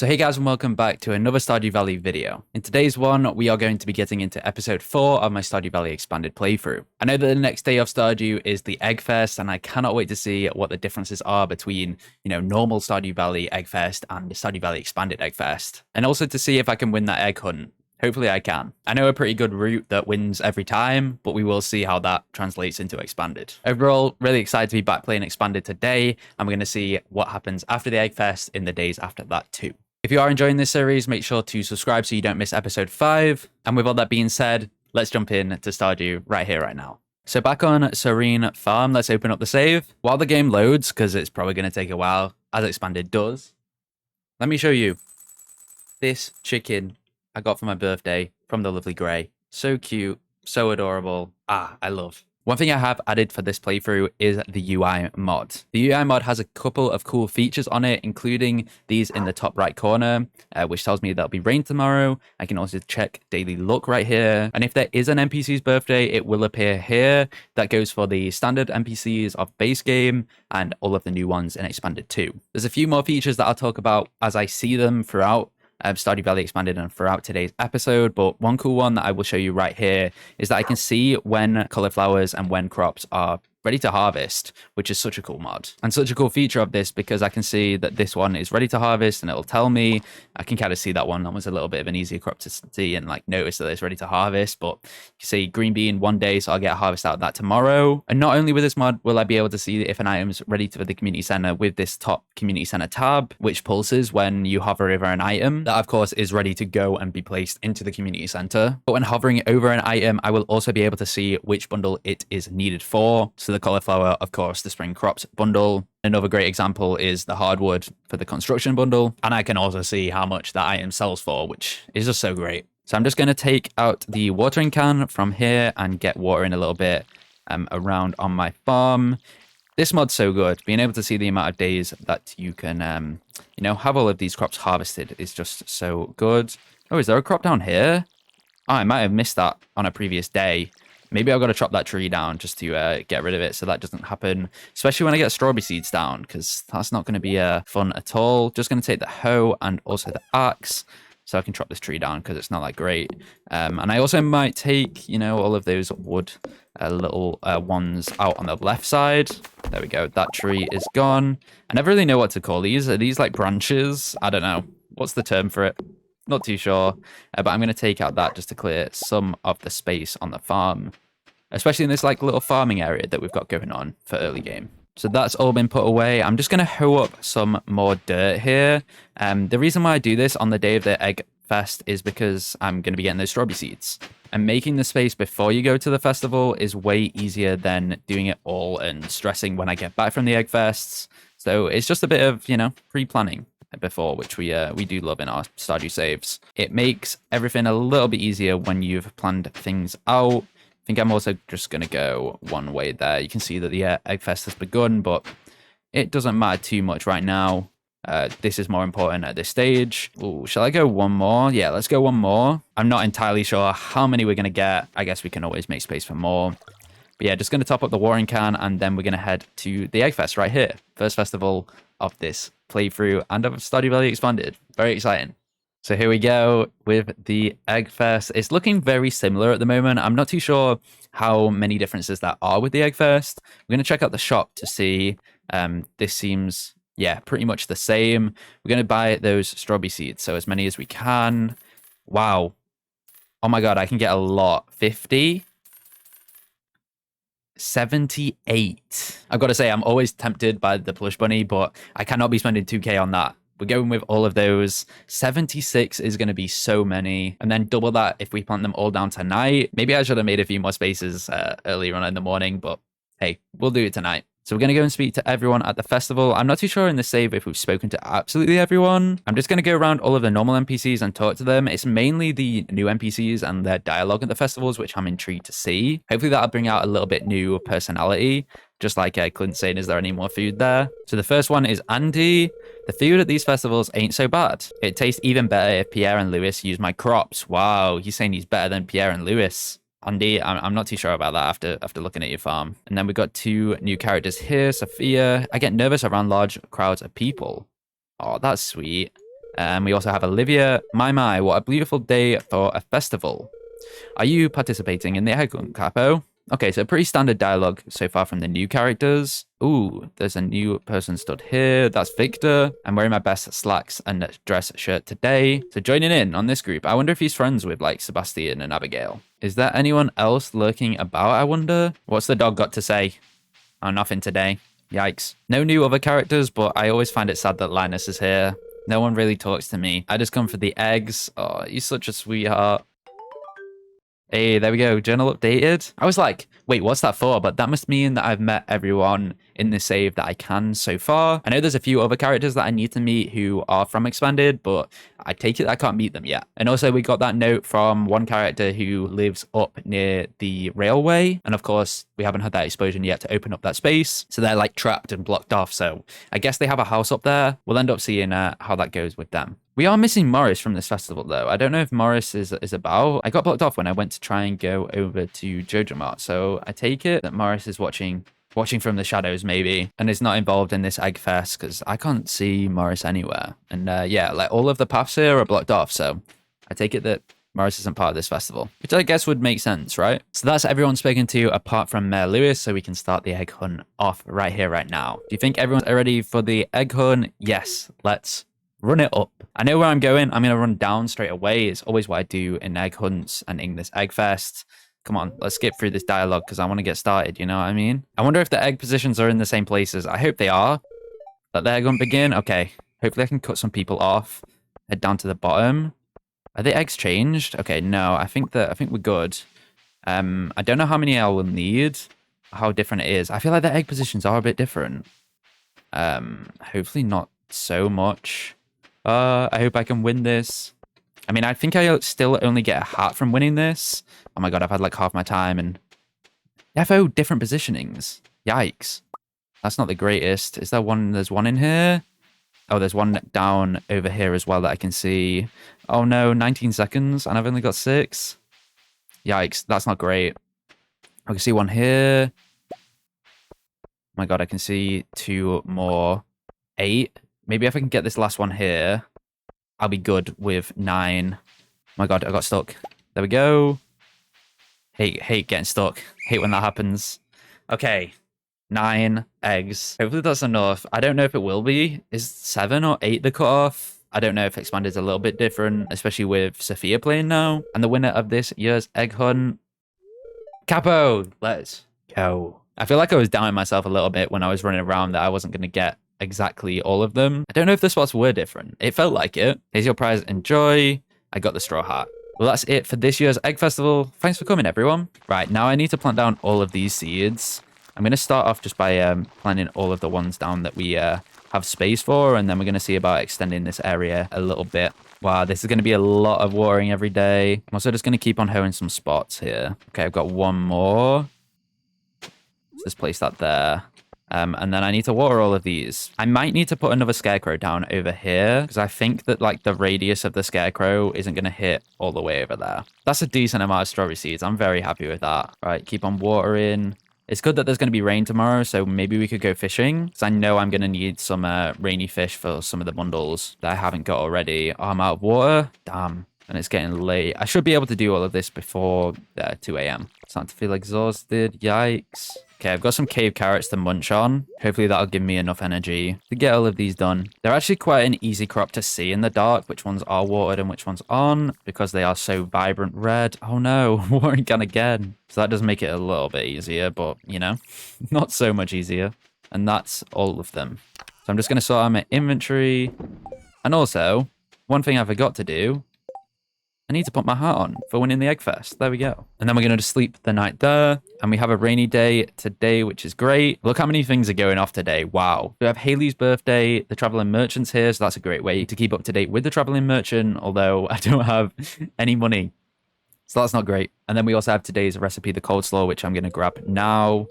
So hey guys, and welcome back to another Stardew Valley video. In today's one, we are going to be getting into episode 4 of my Stardew Valley expanded playthrough. I know that the next day of Stardew is the Egg Fest, and I cannot wait to see what the differences are between, normal Stardew Valley Egg Fest and the Stardew Valley expanded Egg Fest. And also to see if I can win that egg hunt. Hopefully I can. I know a pretty good route that wins every time, but we will see how that translates into expanded. Overall, really excited to be back playing expanded today, and we're going to see what happens after the Egg Fest in the days after that too. If you are enjoying this series, make sure to subscribe so you don't miss episode 5. And with all that being said, let's jump in to Stardew right here, right now. So back on Serene Farm, let's open up the save. While the game loads, because it's probably going to take a while, as expanded does, let me show you this chicken I got for my birthday from the lovely Grey. So cute, so adorable. I love. One thing I have added for this playthrough is the UI mod. The UI mod has a couple of cool features on it, including these in the top right corner, which tells me there'll be rain tomorrow. I can also check daily luck right here. And if there is an NPC's birthday, it will appear here. That goes for the standard NPCs of base game and all of the new ones in Expanded 2. There's a few more features that I'll talk about as I see them throughout Stardew Valley Expanded and throughout today's episode, but one cool one that I will show you right here is that I can see when cauliflowers and when crops are ready to harvest, which is such a cool mod and such a cool feature of this, because I can see that this one is ready to harvest and it'll tell me. I can kind of see that one. That was a little bit of an easier crop to see and like notice that it's ready to harvest, but you see green bean one day, so I'll get a harvest out of that tomorrow. And not only with this mod will I be able to see if an item's ready for the community center with this top community center tab, which pulses when you hover over an item that of course is ready to go and be placed into the community center. But when hovering over an item, I will also be able to see which bundle it is needed for. So the cauliflower, of course, the spring crops bundle. Another great example is the hardwood for the construction bundle. And I can also see how much that item sells for, which is just so great. So I'm just going to take out the watering can from here and get water in a little bit around on my farm. This mod's so good. Being able to see the amount of days that you can, have all of these crops harvested is just so good. Oh, is there a crop down here? Oh, I might have missed that on a previous day. Maybe I've got to chop that tree down just to get rid of it so that doesn't happen, especially when I get strawberry seeds down, because that's not going to be fun at all. Just going to take the hoe and also the axe so I can chop this tree down because it's not that great. And I also might take, all of those wood little ones out on the left side. There we go. That tree is gone. I never really know what to call these. Are these like branches? I don't know. What's the term for it? Not too sure, but I'm going to take out that just to clear some of the space on the farm, especially in this like little farming area that we've got going on for early game. So that's all been put away. I'm just going to hoe up some more dirt here. The reason why I do this on the day of the Egg Fest is because I'm going to be getting those strawberry seeds. And making the space before you go to the festival is way easier than doing it all and stressing when I get back from the Egg Fests. So it's just a bit of, pre-planning before, which we do love in our Stardew saves. It makes everything a little bit easier when you've planned things out. I think I'm also just going to go one way there. You can see that the Egg Fest has begun, but it doesn't matter too much right now. This is more important at this stage. Ooh, shall I go one more? Yeah, let's go one more. I'm not entirely sure how many we're going to get. I guess we can always make space for more. But yeah, just going to top up the watering can, and then we're going to head to the Egg Fest right here. First festival of this playthrough and of Stardew Valley Expanded. Very exciting. So here we go with the Egg Fest. It's looking very similar at the moment. I'm not too sure how many differences there are with the Egg Fest. We're going to check out the shop to see. This seems, pretty much the same. We're going to buy those strawberry seeds, so as many as we can. Wow. Oh my god, I can get a lot. 50? 78. I've got to say, I'm always tempted by the plush bunny, but I cannot be spending 2k on that. We're going with all of those. 76 is going to be so many. And then double that if we plant them all down tonight. Maybe I should have made a few more spaces earlier on in the morning, but hey, we'll do it tonight. So we're going to go and speak to everyone at the festival. I'm not too sure in the save if we've spoken to absolutely everyone. I'm just going to go around all of the normal NPCs and talk to them. It's mainly the new NPCs and their dialogue at the festivals, which I'm intrigued to see. Hopefully that'll bring out a little bit new personality. Just like Clint saying, is there any more food there? So the first one is Andy. The food at these festivals ain't so bad. It tastes even better if Pierre and Lewis use my crops. Wow, he's saying he's better than Pierre and Lewis. Andy, I'm not too sure about that after looking at your farm. And then we've got 2 new characters here. Sophia. I get nervous around large crowds of people. Oh, that's sweet. And we also have Olivia. My, what a beautiful day for a festival. Are you participating in the egg hunt, Capo? Okay, so pretty standard dialogue so far from the new characters. Ooh, there's a new person stood here. That's Victor. I'm wearing my best slacks and dress shirt today. So joining in on this group. I wonder if he's friends with like Sebastian and Abigail. Is there anyone else lurking about, I wonder? What's the dog got to say? Oh, nothing today. Yikes. No new other characters, but I always find it sad that Linus is here. No one really talks to me. I just come for the eggs. Oh, he's such a sweetheart. Hey, there we go. Journal updated. I was like, wait, what's that for? But that must mean that I've met everyone in this save that I can so far. I know there's a few other characters that I need to meet who are from Expanded, but I take it I can't meet them yet. And also we got that note from one character who lives up near the railway. And of course, we haven't had that explosion yet to open up that space. So they're like trapped and blocked off. So I guess they have a house up there. We'll end up seeing how that goes with them. We are missing Morris from this festival, though. I don't know if Morris is about. I got blocked off when I went to try and go over to Jojo Mart, so I take it that Morris is watching from the shadows, maybe, and is not involved in this egg fest, because I can't see Morris anywhere. And yeah, like all of the paths here are blocked off, so I take it that Morris isn't part of this festival, which I guess would make sense, right? So that's everyone spoken to apart from Mayor Lewis, so we can start the egg hunt off right here, right now. Do you think everyone's ready for the egg hunt? Yes, let's run it up. I know where I'm going. I'm going to run down straight away. It's always what I do in egg hunts and in this egg fest. Come on, let's skip through this dialogue because I want to get started, you know what I mean? I wonder if the egg positions are in the same places. I hope they are. Let the egg hunt begin. Okay, hopefully I can cut some people off. Head down to the bottom. Are the eggs changed? Okay, no, I think we're good. I don't know how many I will need, how different it is. I feel like the egg positions are a bit different. Hopefully not so much. I hope I can win this. I mean, I think I still only get a hat from winning this. Oh my god, I've had like half my time and... FO, different positionings. Yikes. That's not the greatest. Is there one? There's one in here? Oh, there's one down over here as well that I can see. Oh no, 19 seconds and I've only got 6. Yikes, that's not great. I can see one here. Oh my god, I can see 2 more. 8. Maybe if I can get this last one here, I'll be good with 9. Oh my god, I got stuck. There we go. Hate getting stuck. Hate when that happens. Okay, 9 eggs. Hopefully that's enough. I don't know if it will be. Is 7 or 8 the cutoff? I don't know if Expanded is a little bit different, especially with Sophia playing now. And the winner of this year's egg hunt, Capo. Let's go. I feel like I was doubting myself a little bit when I was running around that I wasn't going to get exactly all of them. I don't know if the spots were different. It felt like it. Here's your prize. Enjoy. I got the straw hat. Well, that's it for this year's egg festival. Thanks for coming, everyone. Right, now I need to plant down all of these seeds. I'm going to start off just by planting all of the ones down that we have space for, and then we're going to see about extending this area a little bit. Wow, this is going to be a lot of watering every day. I'm also just going to keep on hoeing some spots here. Okay, I've got one more. Let's just place that there. And then I need to water all of these. I might need to put another scarecrow down over here because I think that like the radius of the scarecrow isn't going to hit all the way over there. That's a decent amount of strawberry seeds. I'm very happy with that. Right, keep on watering. It's good that there's going to be rain tomorrow, so maybe we could go fishing because I know I'm going to need some rainy fish for some of the bundles that I haven't got already. Oh, I'm out of water. Damn. And it's getting late. I should be able to do all of this before 2 a.m. Starting to feel exhausted. Yikes. Okay, I've got some cave carrots to munch on. Hopefully that'll give me enough energy to get all of these done. They're actually quite an easy crop to see in the dark, which ones are watered and which ones aren't, because they are so vibrant red. Oh no, watering can again. So that does make it a little bit easier, but, you know, not so much easier. And that's all of them. So I'm just going to sort out my inventory. And also, one thing I forgot to do, I need to put my hat on for winning the Egg Fest. There we go. And then we're going to sleep the night there. And we have a rainy day today, which is great. Look how many things are going off today. Wow. We have Haley's birthday. The Traveling Merchant's here, so that's a great way to keep up to date with the Traveling Merchant, although I don't have any money. So that's not great. And then we also have today's recipe, the coleslaw, which I'm going to grab now.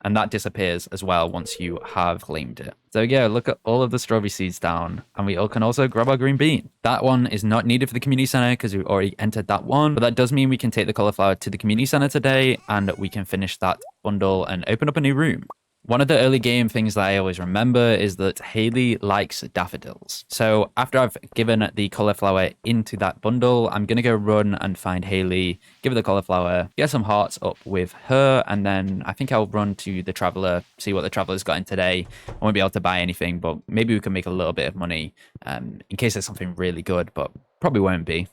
And that disappears as well once you have claimed it. So yeah, look at all of the strawberry seeds down. And we all can also grab our green bean. That one is not needed for the community center because we've already entered that one. But that does mean we can take the cauliflower to the community center today and we can finish that bundle and open up a new room. One of the early game things that I always remember is that Haley likes daffodils. So after I've given the cauliflower into that bundle, I'm going to go run and find Haley, give her the cauliflower, get some hearts up with her, and then I think I'll run to the Traveler, see what the Traveler's got in today. I won't be able to buy anything, but maybe we can make a little bit of money in case there's something really good, but probably won't be.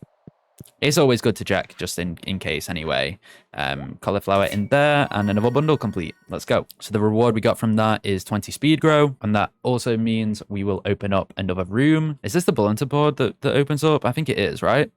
It's always good to check just in case anyway. Cauliflower in there and another bundle complete. Let's go. So the reward we got from that is 20 speed grow. And that also means we will open up another room. Is this the bulletin board that opens up? I think it is, right?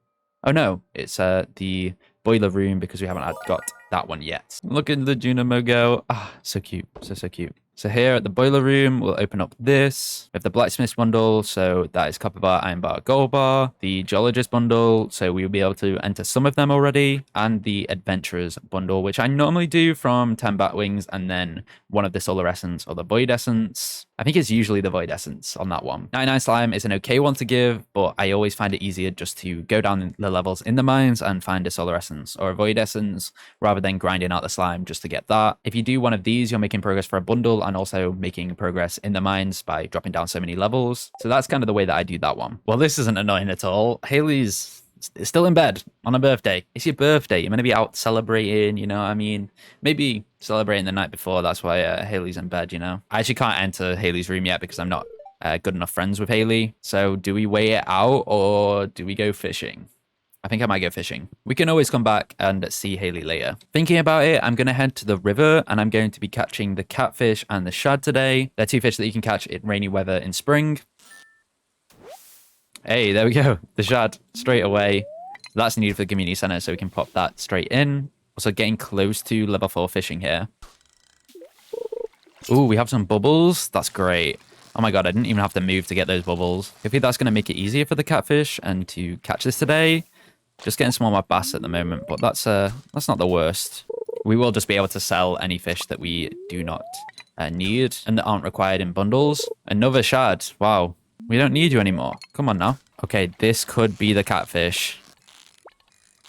Oh no, it's the boiler room because we haven't got that one yet. Look at the Junimo go. Ah, so cute. So cute. So here at the boiler room, we'll open up this. We have the blacksmith bundle, so that is copper bar, iron bar, gold bar. The geologist bundle, so we'll be able to enter some of them already. And the adventurers bundle, which I normally do from 10 bat wings and then one of the solar essence or the void essence. I think it's usually the void essence on that one. 99 slime is an okay one to give, but I always find it easier just to go down the levels in the mines and find a solar essence or a void essence rather than grinding out the slime just to get that. If you do one of these, you're making progress for a bundle and also making progress in the mines by dropping down so many levels. So that's kind of the way that I do that one. Well, this isn't annoying at all. Haley's still in bed on her birthday. It's your birthday. You're going to be out celebrating, you know what I mean? Maybe celebrating the night before. That's why Haley's in bed, you know? I actually can't enter Haley's room yet because I'm not good enough friends with Haley. So do we wait it out or do we go fishing? I think I might go fishing. We can always come back and see Haley later. Thinking about it, I'm going to head to the river and I'm going to be catching the catfish and the shad today. They're two fish that you can catch in rainy weather in spring. Hey, there we go. The shad straight away. That's needed for the community center, so we can pop that straight in. Also getting close to level 4 fishing here. Ooh, we have some bubbles. That's great. Oh my god, I didn't even have to move to get those bubbles. Hopefully that's going to make it easier for the catfish and to catch this today. Just getting smallmouth bass at the moment, but that's not the worst. We will just be able to sell any fish that we do not need and that aren't required in bundles. Another shad. Wow. We don't need you anymore. Come on now. Okay, this could be the catfish.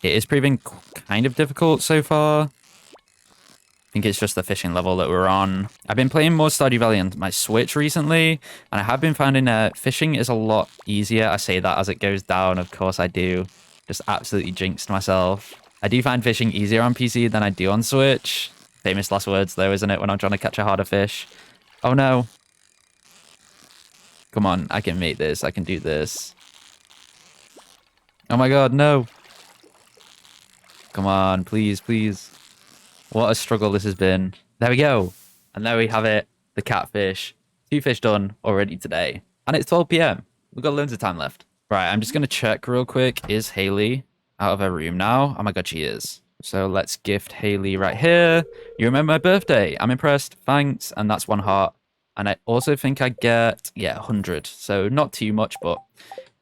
It is proving kind of difficult so far. I think it's just the fishing level that we're on. I've been playing more Stardew Valley on my Switch recently, and I have been finding fishing is a lot easier. I say that as it goes down. Of course I do. Just absolutely jinxed myself. I do find fishing easier on PC than I do on Switch. Famous last words though, isn't it, when I'm trying to catch a harder fish? Oh no. Come on, I can make this. I can do this. Oh my god, no. Come on, please, please. What a struggle this has been. There we go. And there we have it. The catfish. 2 fish done already today. And it's 12 p.m. We've got loads of time left. Right, I'm just going to check real quick. Is Haley out of her room now? Oh my god, she is. So let's gift Haley right here. You remember my birthday. I'm impressed. Thanks. And that's 1 heart. And I also think I get, 100. So not too much, but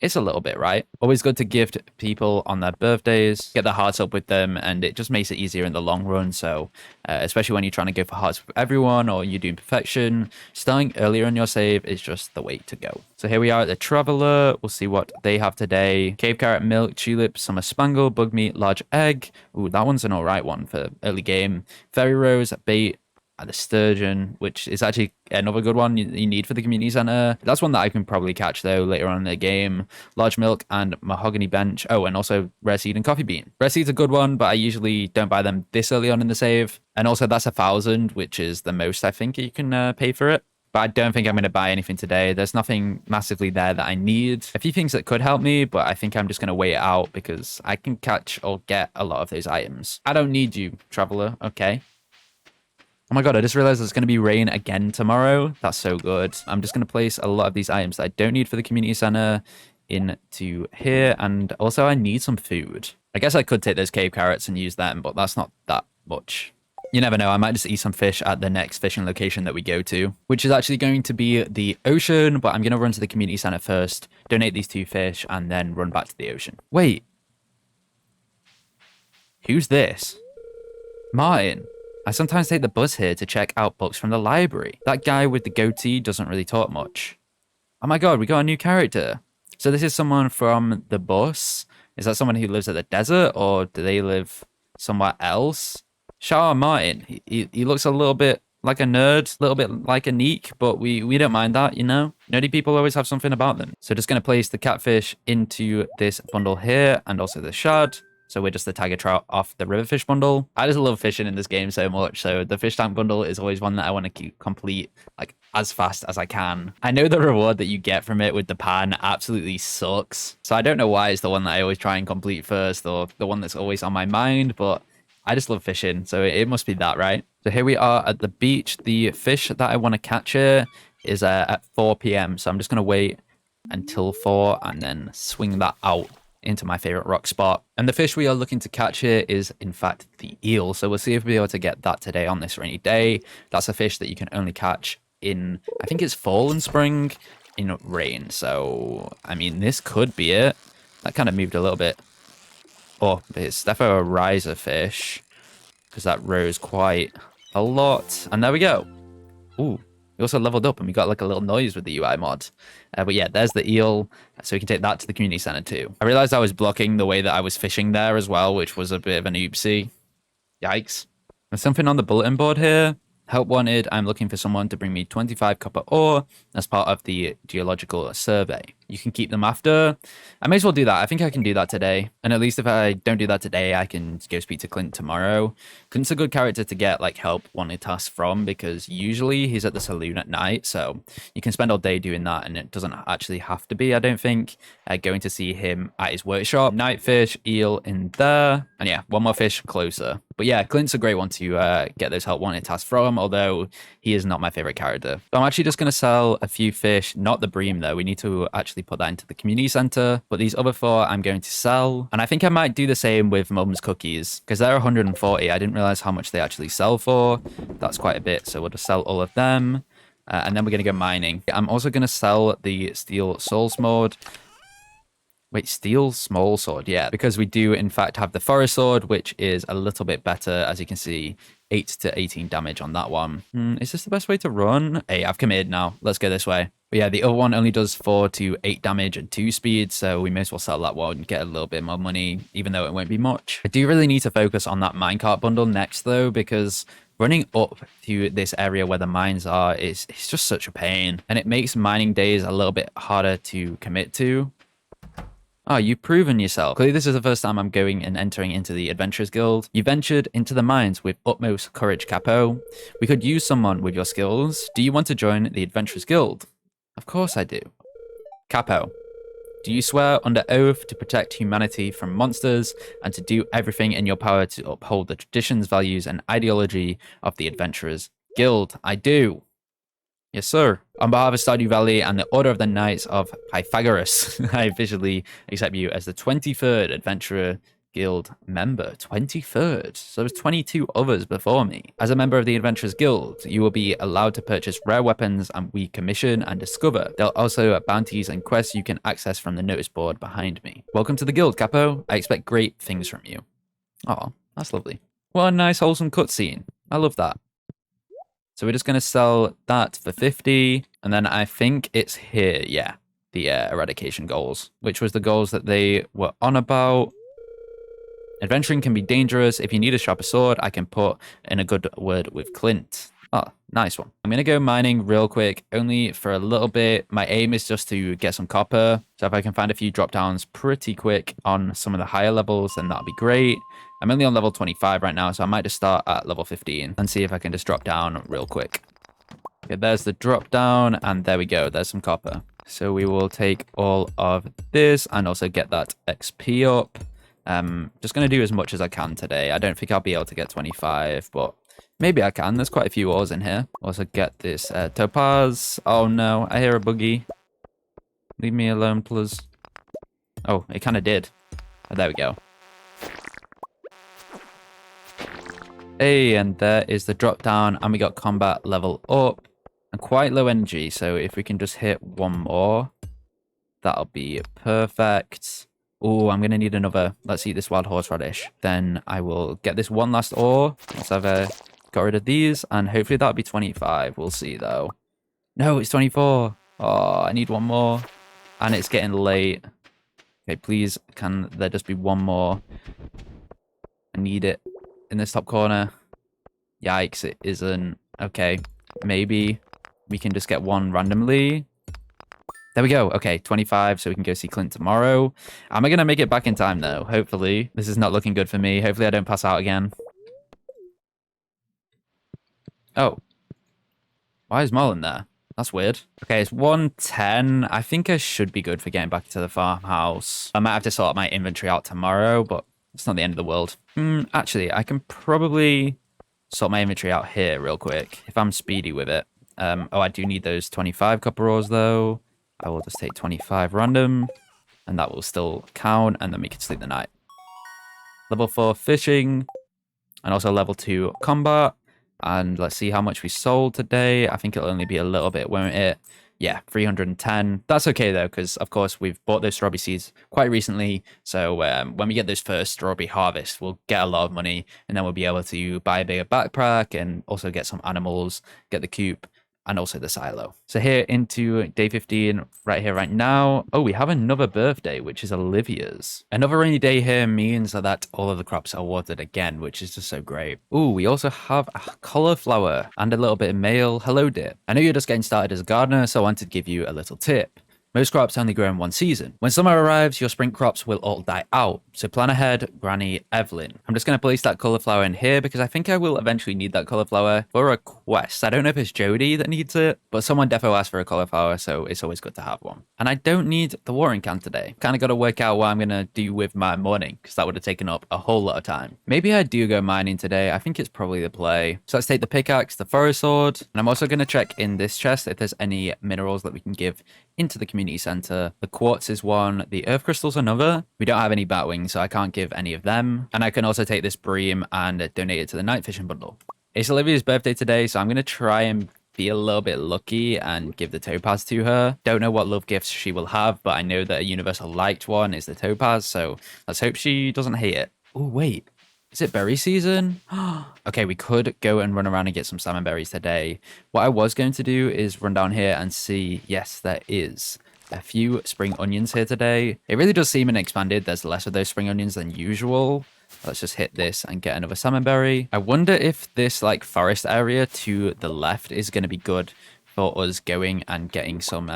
it's a little bit, right? Always good to gift people on their birthdays, get their hearts up with them, and it just makes it easier in the long run. So especially when you're trying to go for hearts with everyone or you're doing perfection, starting earlier in your save is just the way to go. So here we are at the Traveler. We'll see what they have today. Cave carrot, milk, tulip, summer spangle, bug meat, large egg. Ooh, that one's an all right one for early game. Fairy rose, bait, the sturgeon, which is actually another good one you need for the community center. That's one that I can probably catch though later on in the game. Large milk and mahogany bench. Oh, and also rare seed and coffee bean. Rare seed's a good one, but I usually don't buy them this early on in the save. And also that's 1,000, which is the most I think you can pay for it. But I don't think I'm going to buy anything today. There's nothing massively there that I need. A few things that could help me, but I think I'm just going to wait it out because I can catch or get a lot of those items. I don't need you, Traveler. Okay. Oh my god, I just realized it's going to be rain again tomorrow. That's so good. I'm just going to place a lot of these items that I don't need for the community center into here. And also I need some food. I guess I could take those cave carrots and use them, but that's not that much. You never know, I might just eat some fish at the next fishing location that we go to, which is actually going to be the ocean, but I'm going to run to the community center first, donate these 2 fish, and then run back to the ocean. Wait. Who's this? Martin. I sometimes take the bus here to check out books from the library. That guy with the goatee doesn't really talk much. Oh my god, we got a new character. So this is someone from the bus? Is that someone who lives at the desert, or do they live somewhere else? Shout out Martin. He looks a little bit like a nerd, a little bit like a neek, but we don't mind that, you know? Nerdy people always have something about them. So just going to place the catfish into this bundle here and also the shad. So we're just the tiger trout off the riverfish bundle. I just love fishing in this game so much. So the fish tank bundle is always one that I want to keep complete like as fast as I can. I know the reward that you get from it with the pan absolutely sucks. So I don't know why it's the one that I always try and complete first or the one that's always on my mind, but I just love fishing, so it must be that, right? So here we are at the beach. The fish that I want to catch here is at 4 p.m. So I'm just going to wait until 4 and then swing that out into my favorite rock spot. And the fish we are looking to catch here is, in fact, the eel. So we'll see if we'll be able to get that today on this rainy day. That's a fish that you can only catch in, I think it's fall and spring in rain. So, I mean, this could be it. That kind of moved a little bit. Oh, it's definitely a riser fish because that rose quite a lot. And there we go. Ooh, we also leveled up and we got like a little noise with the UI mod. But yeah, there's the eel. So we can take that to the community center too. I realized I was blocking the way that I was fishing there as well, which was a bit of an oopsie. Yikes. There's something on the bulletin board here. Help wanted. I'm looking for someone to bring me 25 copper ore as part of the geological survey. You can keep them after. I may as well do that. I think I can do that today. And at least if I don't do that today, I can go speak to Clint tomorrow. Clint's a good character to get like help wanted tasks from because usually he's at the saloon at night. So you can spend all day doing that and it doesn't actually have to be, I don't think, going to see him at his workshop. Nightfish, eel in there. And yeah, one more fish closer. But yeah, Clint's a great one to get those help wanted tasks from, although he is not my favorite character. So I'm actually just going to sell a few fish, not the bream though. We need to actually put that into the community center. But these other 4 I'm going to sell. And I think I might do the same with Mum's cookies because they're 140. I didn't realize how much they actually sell for. That's quite a bit. So we'll just sell all of them. And then we're going to go mining. I'm also going to sell the steel soul sword. Wait, steel small sword, yeah, because we do in fact have the forest sword, which is a little bit better, as you can see, 8 to 18 damage on that one. Is this the best way to run? Hey, I've committed now. Let's go this way. But yeah, the other one only does 4 to 8 damage and 2 speed, so we may as well sell that one and get a little bit more money, even though it won't be much. I do really need to focus on that minecart bundle next, though, because running up to this area where the mines are is just such a pain, and it makes mining days a little bit harder to commit to. Oh, you've proven yourself. Clearly, this is the first time I'm going and entering into the Adventurers Guild. You ventured into the mines with utmost courage, Capo. We could use someone with your skills. Do you want to join the Adventurers Guild? Of course I do. Capo, do you swear under oath to protect humanity from monsters and to do everything in your power to uphold the traditions, values, and ideology of the Adventurers Guild? I do. Yes, sir. On behalf of Stardew Valley and the Order of the Knights of Pythagoras, I officially accept you as the 23rd Adventurer Guild member. 23rd? So there's 22 others before me. As a member of the Adventurers Guild, you will be allowed to purchase rare weapons and we commission and discover. There are also bounties and quests you can access from the notice board behind me. Welcome to the guild, Capo. I expect great things from you. Oh, that's lovely. What a nice wholesome cutscene. I love that. So we're just going to sell that for 50. And then I think it's here. Yeah. The eradication goals, which was the goals that they were on about. Adventuring can be dangerous. If you need a sharper sword, I can put in a good word with Clint. Oh, nice one. I'm going to go mining real quick, only for a little bit. My aim is just to get some copper. So if I can find a few drop downs pretty quick on some of the higher levels, then that'll be great. I'm only on level 25 right now, so I might just start at level 15 and see if I can just drop down real quick. Okay, there's the drop down, and there we go. There's some copper. So we will take all of this and also get that XP up. Just going to do as much as I can today. I don't think I'll be able to get 25, but maybe I can. There's quite a few ores in here. Also get this topaz. Oh no, I hear a buggy. Leave me alone, please. Oh, it kind of did. Oh, there we go. Hey, and there is the drop down, and we got combat level up and quite low energy. So if we can just hit one more, that'll be perfect. Oh, I'm going to need another. Let's eat this wild horseradish. Then I will get this one last ore once I've got rid of these, and hopefully that'll be 25. We'll see, though. No, it's 24. Oh, I need one more, and it's getting late. Okay, please, can there just be one more? I need it in this top corner. Yikes, it isn't. Okay, maybe we can just get one randomly. There we go. Okay, 25, so we can go see Clint tomorrow. Am I going to make it back in time, though? Hopefully. This is not looking good for me. Hopefully I don't pass out again. Oh. Why is Marlon there? That's weird. Okay, it's 1:10. I think I should be good for getting back to the farmhouse. I might have to sort my inventory out tomorrow, but it's not the end of the world. Actually, I can probably sort my inventory out here real quick if I'm speedy with it. Oh, I do need those 25 copper ores, though. I will just take 25 random, and that will still count, and then we can sleep the night. Level 4 fishing, and also level 2 combat. And let's see how much we sold today. I think it'll only be a little bit, won't it? Yeah, 310. That's okay, though, because, of course, we've bought those strawberry seeds quite recently. So when we get those first strawberry harvests, we'll get a lot of money. And then we'll be able to buy a bigger backpack and also get some animals, get the coop, and also the silo. So here into day 15 right here, right now. Oh, we have another birthday, which is Olivia's. Another rainy day here means that all of the crops are watered again, which is just so great. Ooh, we also have a cauliflower and a little bit of mail. Hello, dear. I know you're just getting started as a gardener, so I wanted to give you a little tip. Most crops only grow in one season. When summer arrives, your spring crops will all die out. So plan ahead, Granny Evelyn. I'm just going to place that cauliflower in here because I think I will eventually need that cauliflower for a quest. I don't know if it's Jody that needs it, but someone defo asked for a cauliflower, so it's always good to have one. And I don't need the watering can today. Kind of got to work out what I'm going to do with my morning because that would have taken up a whole lot of time. Maybe I do go mining today. I think it's probably the play. So let's take the pickaxe, the forest sword, and I'm also going to check in this chest if there's any minerals that we can give into the community center. The quartz is one, the earth crystal's another. We don't have any batwings, so I can't give any of them. And I can also take this bream and donate it to the night fishing bundle. It's Olivia's birthday today, so I'm going to try and be a little bit lucky and give the topaz to her. Don't know what love gifts she will have, but I know that a universal liked one is the topaz, so let's hope she doesn't hate it. Oh, wait. Is it berry season? Okay, we could go and run around and get some salmon berries today. What I was going to do is run down here and see, yes, there is a few spring onions here today. It really does seem expanded. There's less of those spring onions than usual. Let's just hit this and get another salmon berry. I wonder if this like forest area to the left is going to be good for us going and getting some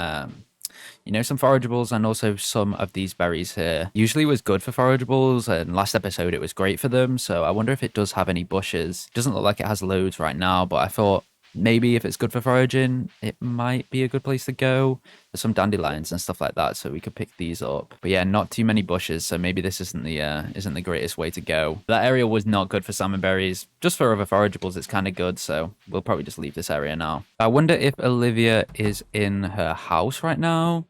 you know, some forageables and also some of these berries here. Usually it was good for forageables, and last episode it was great for them, so I wonder if it does have any bushes. Doesn't look like it has loads right now, but I thought maybe if it's good for foraging, it might be a good place to go. There's some dandelions and stuff like that, so we could pick these up. But yeah, not too many bushes, so maybe this isn't the greatest way to go. That area was not good for salmon berries. Just for other forageables, it's kind of good, so we'll probably just leave this area now. I wonder if Olivia is in her house right now.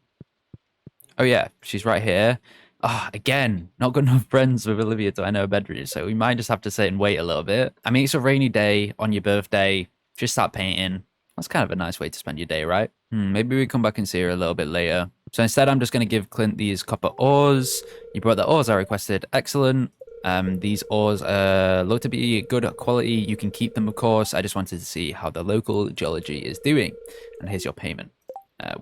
Oh yeah, she's right here. Ah, again, not good enough friends with Olivia to enter her bedroom, so we might just have to sit and wait a little bit. I mean, it's a rainy day on your birthday. Just start painting. That's kind of a nice way to spend your day, right? Maybe we come back and see her a little bit later. So instead, I'm just going to give Clint these copper ores. You brought the ores I requested. Excellent. These ores look to be good quality. You can keep them, of course. I just wanted to see how the local geology is doing. And here's your payment.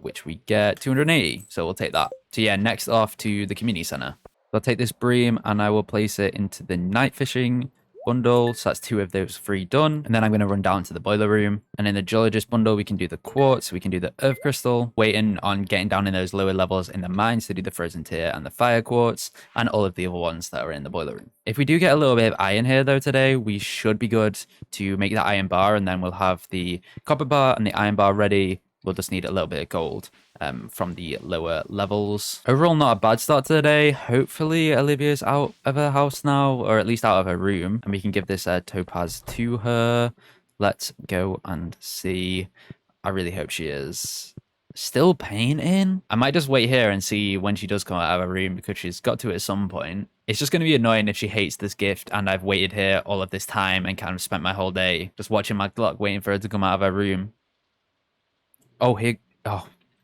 Which we get 280, so we'll take that. So yeah, next off to the community center. I'll take this bream and I will place it into the night fishing bundle. So that's 2 of those 3 done. And then I'm going to run down to the boiler room. And in the geologist bundle, we can do the quartz, we can do the earth crystal, waiting on getting down in those lower levels in the mines to do the frozen tear and the fire quartz, and all of the other ones that are in the boiler room. If we do get a little bit of iron here though today, we should be good to make that iron bar, and then we'll have the copper bar and the iron bar ready. We'll just need a little bit of gold from the lower levels. Overall, not a bad start to the day. Hopefully, Olivia's out of her house now, or at least out of her room, and we can give this topaz to her. Let's go and see. I really hope she is. Still painting? I might just wait here and see when she does come out of her room, because she's got to at some point. It's just going to be annoying if she hates this gift and I've waited here all of this time and kind of spent my whole day just watching my clock, waiting for her to come out of her room. Oh,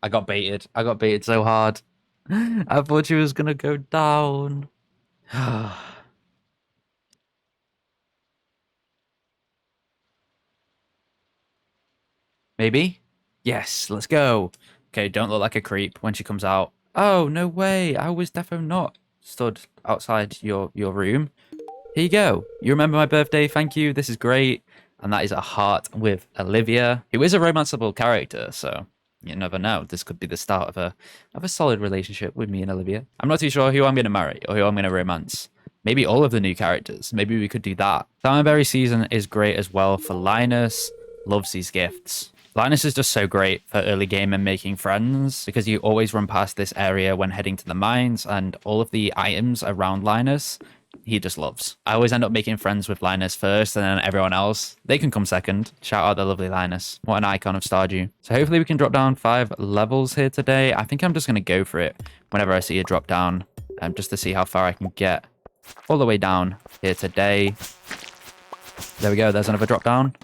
I got baited. I got baited so hard. I thought she was going to go down. Maybe? Yes, let's go. Okay, don't look like a creep when she comes out. Oh, no way. I was defo not stood outside your room. Here you go. You remember my birthday. Thank you. This is great. and that is a heart with Olivia, who is a romanceable character, so you never know. This could be the start of a solid relationship with me and Olivia. I'm not too sure who I'm going to marry or who I'm going to romance. Maybe all of the new characters. Maybe we could do that. Summerberry season is great as well for Linus. Loves these gifts. Linus is just so great for early game and making friends because you always run past this area when heading to the mines, and all of the items around Linus he just loves. I always end up making friends with Linus first, and then everyone else, they can come second. Shout out the lovely Linus. What an icon of Stardew. So hopefully we can drop down 5 levels here today. I think I'm just going to go for it whenever I see a drop down, just to see how far I can get all the way down here today. There we go. There's another drop down.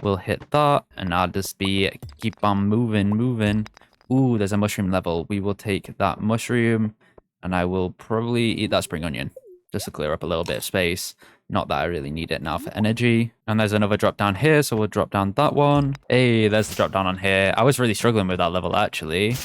We'll hit that, and I'll just keep on moving. Ooh, there's a mushroom level. We will take that mushroom, and I will probably eat that spring onion just to clear up a little bit of space. Not that I really need it now for energy. And there's another drop down here, so we'll drop down that one. Hey, there's the drop down on here. I was really struggling with that level, actually.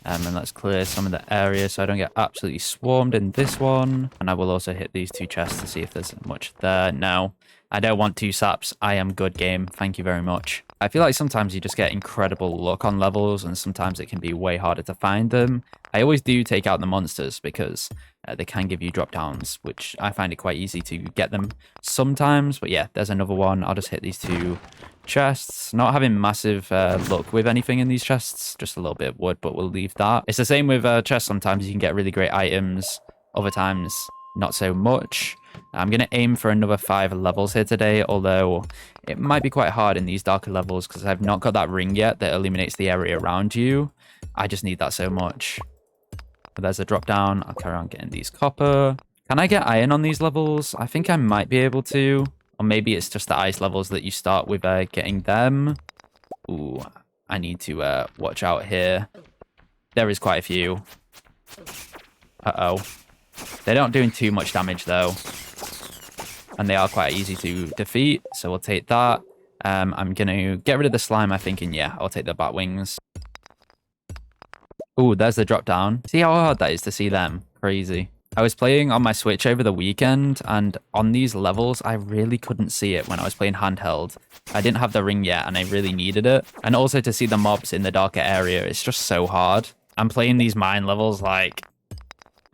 And let's clear some of the area so I don't get absolutely swarmed in this one. And I will also hit these 2 chests to see if there's much there. No, I don't want 2 saps. I am good game. Thank you very much. I feel like sometimes you just get incredible luck on levels, and sometimes it can be way harder to find them. I always do take out the monsters because they can give you drop downs, which I find it quite easy to get them sometimes. But yeah, there's another one. I'll just hit these 2 chests. Not having massive luck with anything in these chests, just a little bit of wood, but we'll leave that. It's the same with chests. Sometimes you can get really great items, other times not so much. I'm going to aim for another 5 levels here today, although it might be quite hard in these darker levels because I've not got that ring yet that illuminates the area around you. I just need that so much. But there's a drop down. I'll carry on getting these copper. Can I get iron on these levels? I think I might be able to. Or maybe it's just the ice levels that you start with getting them. Ooh, I need to watch out here. There is quite a few. Uh-oh. They don't doing too much damage, though. And they are quite easy to defeat, so we'll take that. I'm going to get rid of the slime, I think, and yeah, I'll take the bat wings. Ooh, there's the drop down. See how hard that is to see them? Crazy. I was playing on my Switch over the weekend, and on these levels, I really couldn't see it when I was playing handheld. I didn't have the ring yet, and I really needed it. And also to see the mobs in the darker area, it's just so hard. I'm playing these mine levels like...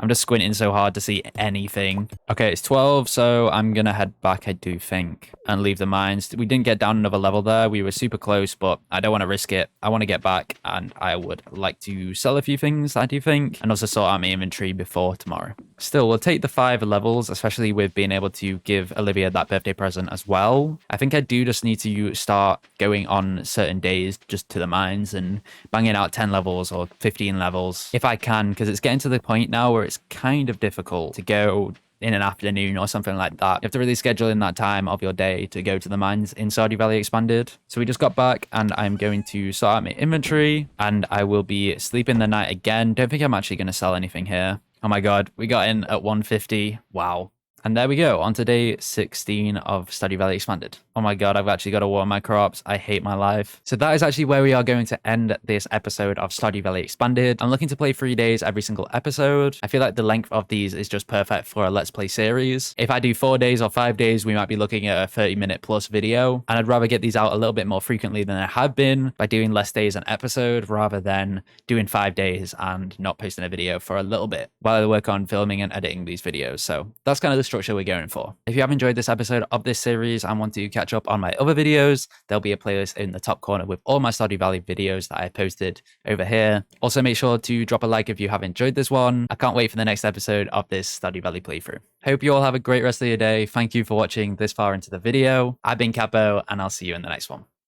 I'm just squinting so hard to see anything. Okay, it's 12, so I'm going to head back, I do think, and leave the mines. We didn't get down another level there. We were super close, but I don't want to risk it. I want to get back, and I would like to sell a few things, I do think, and also sort out my inventory before tomorrow. Still, we'll take the 5 levels, especially with being able to give Olivia that birthday present as well. I think I do just need to start going on certain days just to the mines and banging out 10 levels or 15 levels if I can, because it's getting to the point now where it's kind of difficult to go in an afternoon or something like that. You have to really schedule in that time of your day to go to the mines in Stardew Valley Expanded. So we just got back, and I'm going to sort out my inventory, and I will be sleeping the night again. Don't think I'm actually going to sell anything here. Oh my god, we got in at 150. Wow. And there we go, on to day 16 of Stardew Valley Expanded. Oh my god, I've actually got to water my crops. I hate my life. So that is actually where we are going to end this episode of Stardew Valley Expanded. I'm looking to play 3 days every single episode. I feel like the length of these is just perfect for a Let's Play series. If I do 4 days or 5 days, we might be looking at a 30-minute plus video. And I'd rather get these out a little bit more frequently than I have been by doing less days an episode rather than doing 5 days and not posting a video for a little bit while I work on filming and editing these videos. So that's kind of the structure we're going for. If you have enjoyed this episode of this series and want to catch up on my other videos, there'll be a playlist in the top corner with all my Stardew Valley videos that I posted over here. Also, make sure to drop a like if you have enjoyed this one. I can't wait for the next episode of this Stardew Valley playthrough. Hope you all have a great rest of your day. Thank you for watching this far into the video. I've been Capo, and I'll see you in the next one.